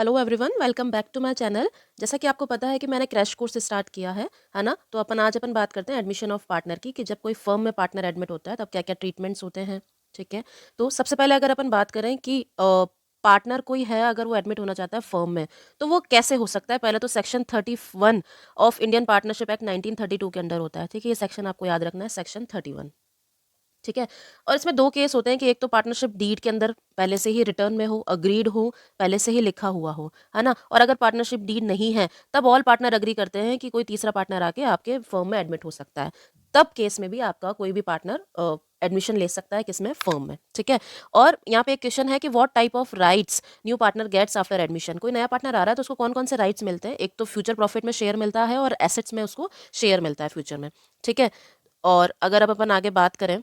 Hello everyone, welcome back to my channel. जैसा कि आपको पता है कि मैंने क्रैश कोर्स स्टार्ट किया है ना। तो आज अपन बात करते हैं एडमिशन ऑफ पार्टनर की, कि जब कोई फर्म में पार्टनर एडमिट होता है तब क्या क्या ट्रीटमेंट्स होते हैं। ठीक है। तो सबसे पहले अगर अपन बात करें कि पार्टनर कोई है, अगर वो एडमिट होना चाहता है फर्म में, तो वो कैसे हो सकता है। पहले तो section 31 of Indian partnership act 1932 के अंडर होता है। ठीक है, ये सेक्शन आपको याद रखना है, सेक्शन 31। ठीक है। और इसमें दो केस होते हैं कि एक तो पार्टनरशिप डीड के अंदर पहले से ही रिटर्न में हो, अग्रीड हो, पहले से ही लिखा हुआ हो, है ना। और अगर पार्टनरशिप डीड नहीं है तब ऑल पार्टनर अग्री करते हैं कि कोई तीसरा पार्टनर आके आपके फर्म में एडमिट हो सकता है। तब केस में भी आपका कोई भी पार्टनर एडमिशन ले सकता है किसमें, फर्म में। ठीक है। और यहाँ पे एक क्वेश्चन है कि what type of rights new partner gets after admission. कोई नया पार्टनर आ रहा है तो उसको कौन कौन से राइट्स मिलते हैं। एक तो फ्यूचर प्रॉफिट में शेयर मिलता है और एसेट्स में उसको शेयर मिलता है फ्यूचर में। ठीक है। और अगर अब अपन आगे बात करें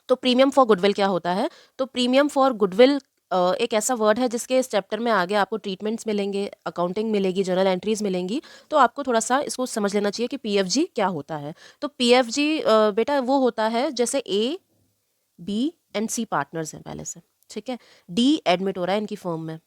तो प्रीमियम फॉर गुडविल क्या होता है। तो प्रीमियम फॉर गुडविल एक ऐसा वर्ड है जिसके इस चैप्टर में आगे आपको ट्रीटमेंट्स मिलेंगे, अकाउंटिंग मिलेगी, जर्नल एंट्रीज मिलेंगी। तो आपको थोड़ा सा इसको समझ लेना चाहिए कि पीएफजी क्या होता है। तो पीएफजी बेटा वो होता है जैसे ए, बी एंड सी पार्टनर्स हैं पहले से। ठीक है। डी एडमिट हो रहा है इनकी फर्म में।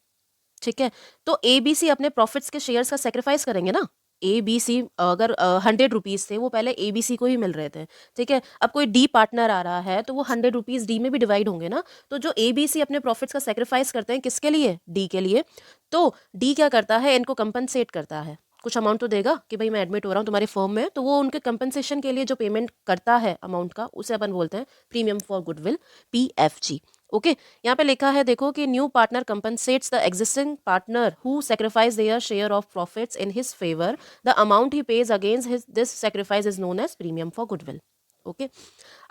ठीक है। तो ए बी सी अपने प्रॉफिट्स के शेयर्स का सेक्रीफाइस करेंगे ना। ए बी सी अगर 100 रुपीज थे, वो पहले ए बी सी को ही मिल रहे थे। ठीक है। अब कोई डी पार्टनर आ रहा है तो वो 100 रुपीज डी में भी डिवाइड होंगे ना। तो जो ए बी सी अपने प्रॉफिट्स का सेक्रीफाइस करते हैं, किसके लिए, डी के लिए। तो डी क्या करता है, इनको कंपनसेट करता है, कुछ अमाउंट तो देगा कि भाई मैं एडमिट हो रहा हूँ तुम्हारी फर्म में। तो वो उनके कंपनसेशन के लिए जो पेमेंट करता है अमाउंट का, उसे अपन बोलते हैं premium for goodwill, PFG. Okay. यहाँ पे लिखा है देखो कि new partner compensates the existing partner who sacrifice their share of profits in his favour. The amount he pays against his this sacrifice is known as premium for goodwill. Okay.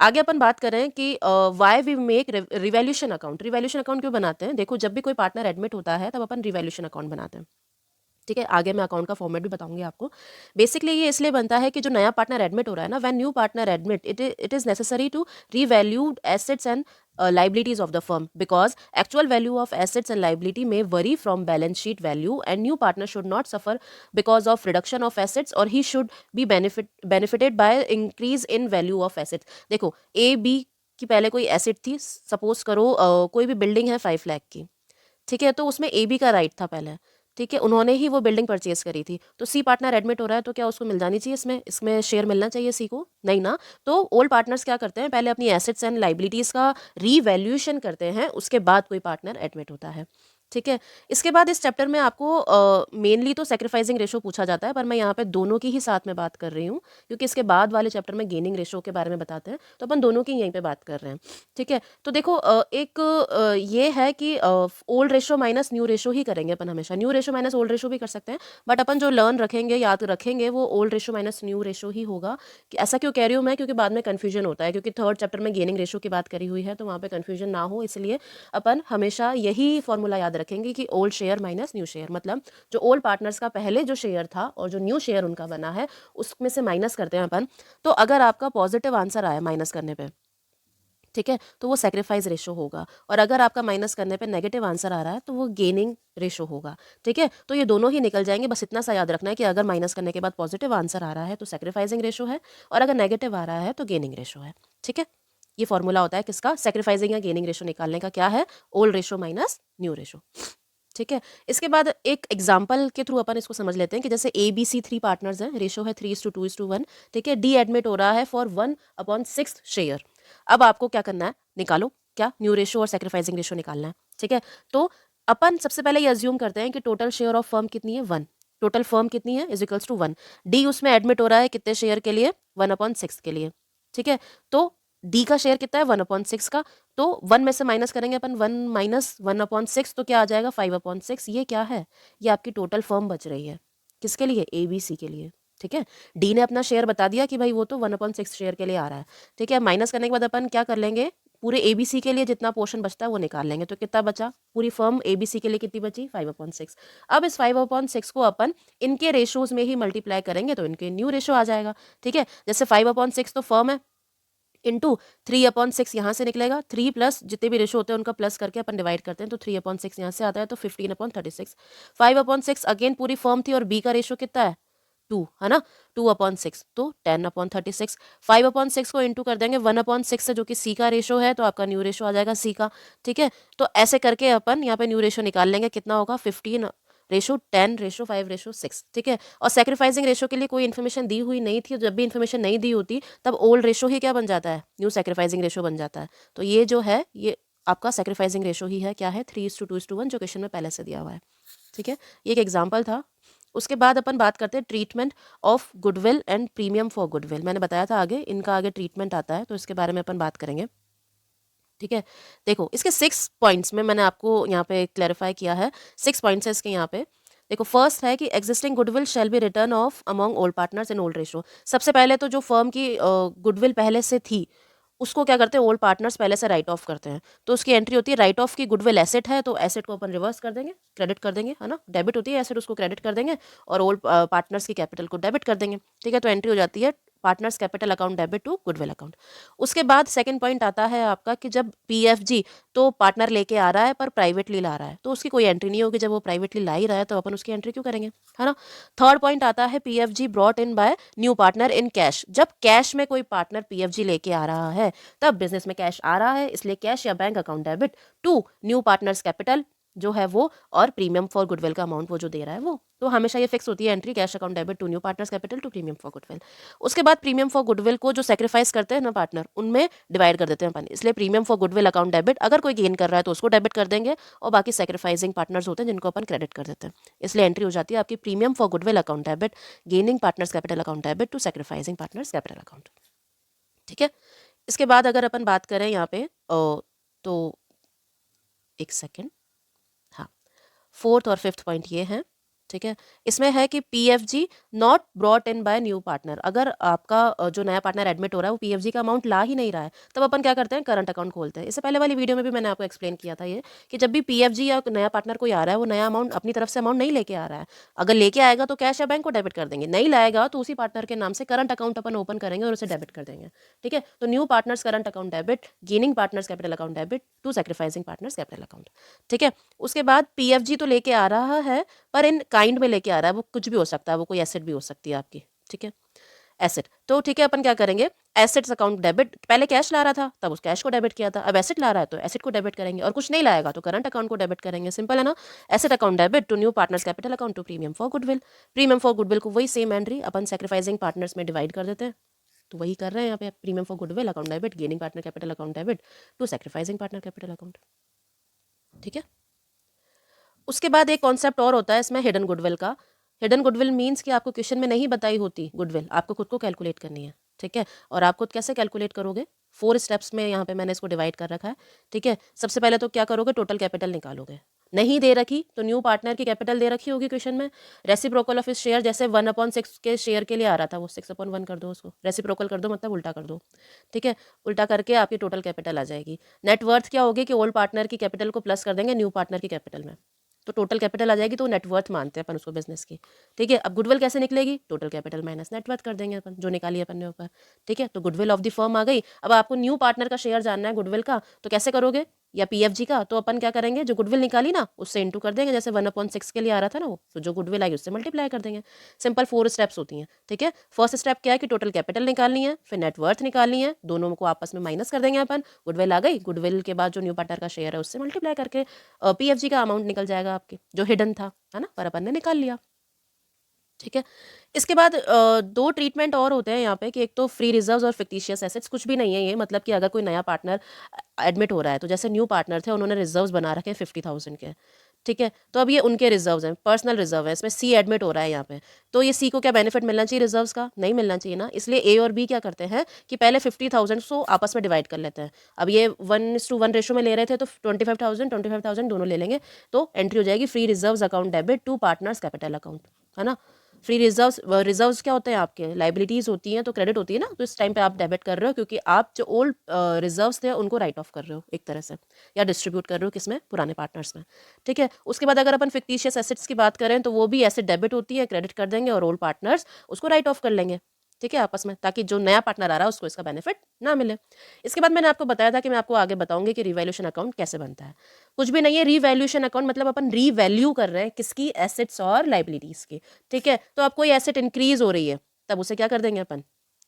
आगे अपन बात करें कि why we make revaluation account. Revaluation account क्यों बनाते हैं। देखो, जब भी कोई पार्टनर एडमिट होता है तब अपन रिवैल्यूएशन अकाउंट बनाते हैं। ठीक है। आगे मैं अकाउंट का फॉर्मेट भी बताऊंगी आपको। बेसिकली ये इसलिए बनता है कि जो नया पार्टनर एडमिट हो रहा है ना, when new partner admit, it is necessary to revalued assets and liabilities of the firm, because actual value of assets and liability may vary from balance sheet value, and new partner should not suffer because of reduction of assets, or he should be benefited by increase in value of assets। देखो, A B की पहले कोई asset थी, suppose करो कोई भी building है 5 लाख की। ठीक है। तो उसमें ए बी का राइट था पहले। ठीक है। उन्होंने ही वो बिल्डिंग परचेज करी थी। तो सी पार्टनर एडमिट हो रहा है तो क्या उसको मिल जानी चाहिए, इसमें इसमें शेयर मिलना चाहिए सी को, नहीं ना। तो ओल्ड पार्टनर्स क्या करते हैं, पहले अपनी एसेट्स एंड लाइबिलिटीज का रीवैल्यूएशन करते हैं, उसके बाद कोई पार्टनर एडमिट होता है। ठीक है। इसके बाद इस चैप्टर में आपको मेनली तो सेक्रीफाइसिंग रेशो पूछा जाता है, पर मैं यहाँ पे दोनों की ही साथ में बात कर रही हूँ, क्योंकि इसके बाद वाले चैप्टर में गेनिंग रेशो के बारे में बताते हैं, तो अपन दोनों की यहीं पे बात कर रहे हैं। ठीक है। तो देखो, ये है कि old ratio minus new ratio ही करेंगे अपन हमेशा। New ratio minus old ratio भी कर सकते हैं, बट अपन जो लर्न रखेंगे, याद रखेंगे, वो old ratio minus new ratio ही होगा। कि ऐसा क्यों कह रही हूँ मैं, क्योंकि बाद में कन्फ्यूजन होता है, क्योंकि थर्ड चैप्टर में गेनिंग रेशो की बात करी हुई है, तो वहाँ पे कन्फ्यूजन ना हो, इसलिए अपन हमेशा यही फॉर्मूला याद रखेंगे कि old share minus new share, मतलब जो ओल्ड पार्टनर्स का पहले जो शेयर था और जो न्यू शेयर उनका बना है, उसमें से माइनस करते हैं अपन। तो अगर आपका पॉजिटिव आंसर आया माइनस करने पे, ठीक है, तो वो सेक्रीफाइस रेशो होगा। और अगर आपका माइनस करने पे नेगेटिव आंसर आ रहा है तो वो गेनिंग रेशो होगा। ठीक है। तो ये दोनों ही निकल जाएंगे, बस इतना सा याद रखना है कि अगर माइनस करने के बाद पॉजिटिव आंसर आ रहा है तो सेक्रीफाइसिंग रेशो है, और अगर नेगेटिव आ रहा है तो गेनिंग रेशो है। ठीक है। ये फॉर्मूला होता है किसका, सेक्रीफाइसिंग या गेनिंग रेशो निकालने का, क्या है, old ratio minus new ratio. ठीक है। इसके बाद एक एग्जाम्पल के थ्रू अपन इसको समझ लेते हैं कि जैसे ए बी सी 3 पार्टनर्स हैं, रेशो है 3:2:1। ठीक है। डी एडमिट हो रहा है फॉर 1/6 शेयर। अब आपको क्या करना है, निकालो, क्या, न्यू रेशो और सेक्रीफाइसिंग रेशो निकालना है। ठीक है। तो अपन सबसे पहले ये अज्यूम करते हैं कि टोटल शेयर ऑफ फर्म कितनी है, 1। टोटल फर्म कितनी है, इज इक्वल्स टू 1। डी उसमें एडमिट हो रहा है कितने शेयर के लिए, 1/6 के लिए। ठीक है। तो डी का शेयर कितना है, 1/6 का। तो 1 में से माइनस करेंगे अपन, 1 माइनस 1/6, तो क्या आ जाएगा, 5/6। ये क्या है, ये आपकी टोटल फर्म बच रही है, किसके लिए, ए बी सी के लिए। ठीक है। डी ने अपना शेयर बता दिया कि भाई वो तो 1/6 शेयर के लिए आ रहा है। ठीक है। माइनस करने के बाद अपन क्या कर लेंगे, पूरे एबीसी के लिए जितना पोर्शन बचता है वो निकाल लेंगे। तो कितना बचा, पूरी फर्म एबीसी के लिए कितनी बची, 5/6। अब इस 5/6 को अपन इनके रेशोज में ही मल्टीप्लाई करेंगे तो इनके न्यू रेशो आ जाएगा। ठीक है। जैसे 5/6 तो फर्म है, इंटू 3/6 यहाँ से निकलेगा, 3 प्लस जितने भी रेशो होते हैं उनका प्लस करके अपन डिवाइड करते हैं, तो 3/6 यहाँ से आता है, तो 15/36। 5/6 अगेन पूरी फर्म थी और बी का रेशो कितना है, 2, है ना, 2/6 तो 10/36, 5/6 को इंटू कर देंगे 1/6 से, जो कि सी का रेशो है, तो आपका न्यू रेशो आ जाएगा सी का। ठीक है, तो ऐसे करके अपन यहाँ पे न्यू रेशो निकाल लेंगे, कितना होगा 15:10:5:6। ठीक है, और सेक्रीफाइसिंग रेशो के लिए कोई इन्फॉर्मेशन दी हुई नहीं थी, जब भी इन्फॉर्मेशन नहीं दी होती तब ओल्ड रेशो ही क्या बन जाता है, न्यू सेक्रीफाइसिंग रेशो बन जाता है। तो ये जो है ये आपका सेक्रीफाइसिंग रेशो ही है, क्या है 3:2:1, जो क्वेश्चन में पहले से दिया हुआ है। ठीक है, ये एक एग्जाम्पल था। उसके बाद अपन बात करते हैं treatment of goodwill and premium for goodwill. मैंने बताया था आगे इनका आगे ट्रीटमेंट आता है, तो इसके बारे में अपन बात करेंगे। ठीक है, देखो इसके 6 पॉइंट्स में मैंने आपको यहाँ पे क्लैरिफाई किया है, 6 पॉइंट्स है इसके यहाँ पे। देखो फर्स्ट है कि existing goodwill shall be return of among old partners in old ratio. सबसे पहले तो जो फर्म की गुडविल पहले से थी उसको क्या करते हैं, ओल्ड पार्टनर्स पहले से राइट ऑफ करते हैं, तो उसकी एंट्री होती है राइट ऑफ की गुडविल एसेट है, तो एसेट को अपन रिवर्स कर देंगे, क्रेडिट कर देंगे, है ना, डेबिट होती है एसेट, उसको क्रेडिट कर देंगे, और ओल्ड पार्टनर्स की कैपिटल को डेबिट कर देंगे। ठीक है, तो एंट्री हो जाती है partners capital account debit to goodwill account. उसके बाद सेकंड पॉइंट आता है आपका कि जब पीएफजी तो पार्टनर लेके आ रहा है पर प्राइवेटली ला रहा है, तो उसकी कोई एंट्री नहीं होगी, जब वो प्राइवेटली ला ही रहा है तो अपन उसकी एंट्री क्यों करेंगे, है ना। थर्ड पॉइंट आता है PFG brought in by new partner in cash. जब कैश में कोई पार्टनर पीएफजी लेके आ रहा है तब बिजनेस में कैश आ रहा है, इसलिए कैश या bank account debit to new partners capital जो है वो, और प्रीमियम फॉर गुडविल का अमाउंट वो जो दे रहा है वो, तो हमेशा ये फिक्स होती है entry cash account debit to new partners capital to premium for goodwill. उसके बाद प्रीमियम फॉर गुडविल को जो सेक्रीफाइस करते हैं ना पार्टनर, उनमें डिवाइड कर देते हैं अपन, इसलिए premium for goodwill account debit, अगर कोई गेन कर रहा है तो उसको डेबिट कर देंगे, और बाकी सेक्रीफाइसिंग पार्टनर्स होते हैं जिनको अपन क्रेडिट कर देते हैं, इसलिए एंट्री हो जाती है आपकी premium for goodwill account debit gaining partners capital account debit to sacrificing partners capital account. ठीक है, इसके बाद अगर अपन बात करें यहाँ पे तो एक सेकेंड, हाँ, फोर्थ और फिफ्थ पॉइंट ये है। ठीक है, इसमें है कि PFG not brought in by new partner. अगर आपका जो नया पार्टनर एडमिट हो रहा है वो पीएफजी का अमाउंट ला ही नहीं रहा है, तब अपन क्या करते हैं, करंट अकाउंट खोलते हैं। इससे पहले वाली वीडियो में भी मैंने आपको एक्सप्लेन किया था ये, कि जब भी पीएफजी या नया पार्टनर कोई आ रहा है वो नया अमाउंट अपनी तरफ से अमाउंट नहीं लेके आ रहा है, अगर लेके आएगा तो कैश या बैंक को डेबिट कर देंगे, नहीं लाएगा तो उसी पार्टनर के नाम से करंट अकाउंट अपन ओपन करेंगे और उसे डेबिट कर देंगे। ठीक है, तो new partners current account debit gaining partners capital account debit to sacrificing partners capital account. ठीक है, उसके बाद पीएफजी तो लेके आ रहा है पर इन काइंड में लेके आ रहा है, वो कुछ भी हो सकता है, वो कोई एसेट भी हो सकती है आपकी। ठीक है, एसेट, तो ठीक है अपन क्या करेंगे, एसेट्स अकाउंट डेबिट, पहले कैश ला रहा था तब उस कैश को डेबिट किया था, अब एसेट ला रहा है तो एसेट को डेबिट करेंगे, और कुछ नहीं लाएगा तो करंट अकाउंट को डेबिट करेंगे, सिंपल है ना। Asset account debit to new partners capital account to premium for goodwill. Premium for goodwill को वही सेम एंट्री अपन सेक्रीफाइसिंग पार्टनर्स में डिवाइड कर देते हैं, तो वही कर रहे हैं यहाँ पे, premium for goodwill account debit gaining partner capital account debit to sacrificing partner capital account. ठीक है, उसके बाद एक कॉन्सेप्ट और होता है इसमें हिडन गुडविल का। हिडन गुडविल मीन्स कि आपको क्वेश्चन में नहीं बताई होती गुडविल, आपको खुद को कैलकुलेट करनी है। ठीक है, और आप खुद कैसे कैलकुलेट करोगे, 4 स्टेप्स में यहाँ पे मैंने इसको डिवाइड कर रखा है। ठीक है, सबसे पहले तो क्या करोगे, टोटल कैपिटल निकालोगे, नहीं दे रखी तो न्यू पार्टनर की कैपिटल दे रखी होगी क्वेश्चन में, रेसिप्रोकल ऑफ इस शेयर, जैसे 1/6 के शेयर के लिए आ रहा था वो 6/1 कर दो, उसको रेसिप्रोकल कर दो, मतलब उल्टा कर दो। ठीक है, उल्टा करके आपकी टोटल कैपिटल आ जाएगी। नेटवर्थ क्या होगी कि ओल्ड पार्टनर की कैपिटल को प्लस कर देंगे न्यू पार्टनर की कैपिटल में, तो टोटल कैपिटल आ जाएगी, तो नेटवर्थ मानते हैं अपन उसको बिजनेस की। ठीक है, अब गुडविल कैसे निकलेगी, टोटल कैपिटल माइनस नेटवर्थ कर देंगे अपन, जो निकाली अपन ने ऊपर। ठीक है, तो गुडविल ऑफ द फर्म आ गई। अब आपको न्यू पार्टनर का शेयर जानना है गुडविल का, तो कैसे करोगे, या पीएफजी का, तो अपन क्या करेंगे, जो गुडविल निकाली ना उससे इंटू कर देंगे, जैसे 1/6 के लिए आ रहा था ना वो, तो जो गुडविल आई उससे मल्टीप्लाई कर देंगे। सिंपल 4 स्टेप्स होती हैं। ठीक है, फर्स्ट स्टेप क्या है कि टोटल कैपिटल निकालनी है, फिर नेटवर्थ निकालनी है, दोनों को आपस में माइनस कर देंगे अपन, गुडविल आ गई, गुडविल के बाद जो न्यू पार्टनर का शेयर है उससे मल्टीप्लाई करके पीएफजी का अमाउंट निकल जाएगा आपके, जो हिडन था, है ना, पर अपन ने निकाल लिया। ठीक है, इसके बाद 2 ट्रीटमेंट और होते हैं यहाँ पे, कि एक तो फ्री रिजर्व्स और फिक्टिशियस एसेट्स। कुछ भी नहीं है ये, मतलब कि अगर कोई नया पार्टनर एडमिट हो रहा है, तो जैसे न्यू पार्टनर थे उन्होंने रिजर्व्स बना रखे हैं 50,000 के। ठीक है, तो अब ये उनके रिजर्व्स हैं, पर्सनल रिजर्व है, इसमें सी एडमिट हो रहा है यहाँ पे, तो ये सी को क्या बेनिफिट मिलना चाहिए रिजर्व्स का, नहीं मिलना चाहिए ना, इसलिए ए और बी क्या करते हैं कि पहले 50,000 को आपस में डिवाइड कर लेते हैं। अब ये 1:1 रेशो में ले रहे थे तो 25,000 दोनों ले लेंगे, तो एंट्री हो जाएगी free reserves account debit to partners capital account, है ना। फ्री रिजर्व्स क्या होते हैं आपके, लाइबिलिटीज होती हैं, तो क्रेडिट होती है ना, तो इस टाइम पे आप डेबिट कर रहे हो, क्योंकि आप जो ओल्ड रिजर्व्स थे उनको राइट ऑफ कर रहे हो एक तरह से, या डिस्ट्रीब्यूट कर रहे हो किसमें, पुराने पार्टनर्स में। ठीक है, उसके बाद अगर अपन फिक्टिशियस एसेट्स की बात करें तो वो भी एसेट डेबिट होती है, क्रेडिट कर देंगे, और ओल्ड पार्टनर्स उसको राइट ऑफ कर लेंगे। ठीक है, आपस में, ताकि जो नया पार्टनर आ रहा है उसको इसका बेनिफिट ना मिले। इसके बाद मैंने आपको बताया था कि मैं आपको आगे बताऊंगी कि रिवैल्यूएशन अकाउंट कैसे बनता है। कुछ भी नहीं है, रिवैल्यूएशन अकाउंट मतलब अपन रीवैल्यू कर रहे हैं किसकी, एसेट्स और लाइबिलिटीज की। ठीक है, तो अब कोई एसेट इंक्रीज हो रही है तब उसे क्या कर देंगे अपन,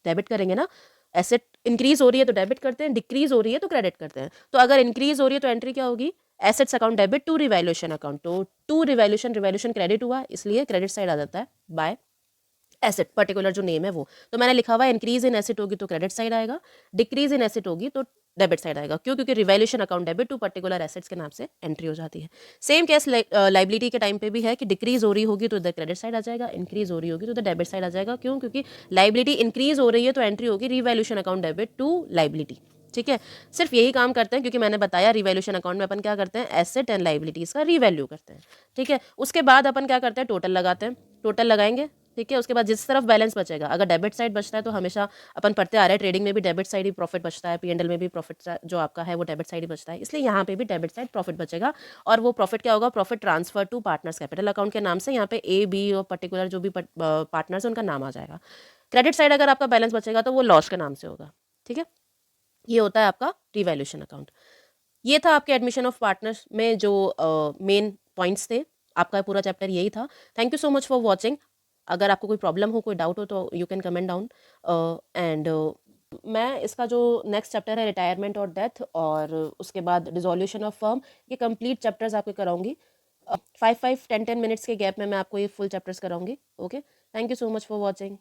डेबिट करेंगे ना। एसेट इंक्रीज हो रही है तो डेबिट करते हैं, डिक्रीज हो रही है तो क्रेडिट करते हैं। तो अगर इंक्रीज हो रही है तो एंट्री क्या होगी, assets account debit to revaluation account. तो टू रिवैल्यूएशन, रिवैल्यूएशन क्रेडिट हुआ इसलिए क्रेडिट साइड आ जाता है बाय एसेट, पर्टिकुलर जो नेम है वो। तो मैंने लिखा हुआ है इंक्रीज इन एसेट होगी तो क्रेडिट साइड आएगा, डिक्रीज इन एसेट होगी तो डेबिट साइड आएगा। क्यों? क्योंकि revaluation account debit to particular assets के नाम से एंट्री हो जाती है। सेम केस लाइबिलिटी के टाइम पे भी है कि डिक्रीज हो रही होगी तो इधर क्रेडिट साइड आ जाएगा, इंक्रीज हो रही होगी तो इधर डेबिट साइड आ जाएगा। क्यों? क्योंकि लाइबिलिटी इंक्रीज हो रही है तो एंट्री होगी revaluation account debit to liability. ठीक है, सिर्फ यही काम करते हैं, क्योंकि मैंने बताया रिवैल्यूएशन अकाउंट में अपन क्या करते हैं, एसेट एंड लाइबिलिटीज का रिवैल्यू करते हैं। ठीक है, उसके बाद अपन क्या करते हैं, टोटल लगाते हैं। टोटल लगाएंगे, ठीक है, उसके बाद जिस तरफ बैलेंस बचेगा, अगर डेबिट साइड बचता है तो हमेशा अपन पढ़ते आ रहे हैं ट्रेडिंग में भी डेबिट साइड ही प्रॉफिट बचता है, पीएनडल में भी प्रॉफिट जो आपका है वो डेबिट साइड ही बचता है, इसलिए यहाँ पे भी डेबिट साइड प्रॉफिट बचेगा। और वो प्रॉफिट क्या होगा, profit transfer to partners capital account के नाम से, यहाँ पे ए बी और पर्टिकुलर जो भी पार्टनर्स है उनका नाम आ जाएगा। क्रेडिट साइड अगर आपका बैलेंस बचेगा तो वो लॉस के नाम से होगा। ठीक है, ये होता है आपका रिवैल्यूएशन अकाउंट। ये था आपके एडमिशन ऑफ पार्टनर्स में जो मेन पॉइंट्स थे। आपका पूरा चैप्टर यही था। Thank you so much for watching. अगर आपको कोई प्रॉब्लम हो, कोई डाउट हो तो you can comment down. And मैं इसका जो नेक्स्ट चैप्टर है रिटायरमेंट और डेथ, और उसके बाद डिसोल्यूशन ऑफ फर्म, ये कंप्लीट चैप्टर्स आपको कराऊंगी। 5-5 10-10 मिनट्स के गैप में मैं आपको ये फुल चैप्टर्स कराऊंगी। Okay, thank you so much for watching.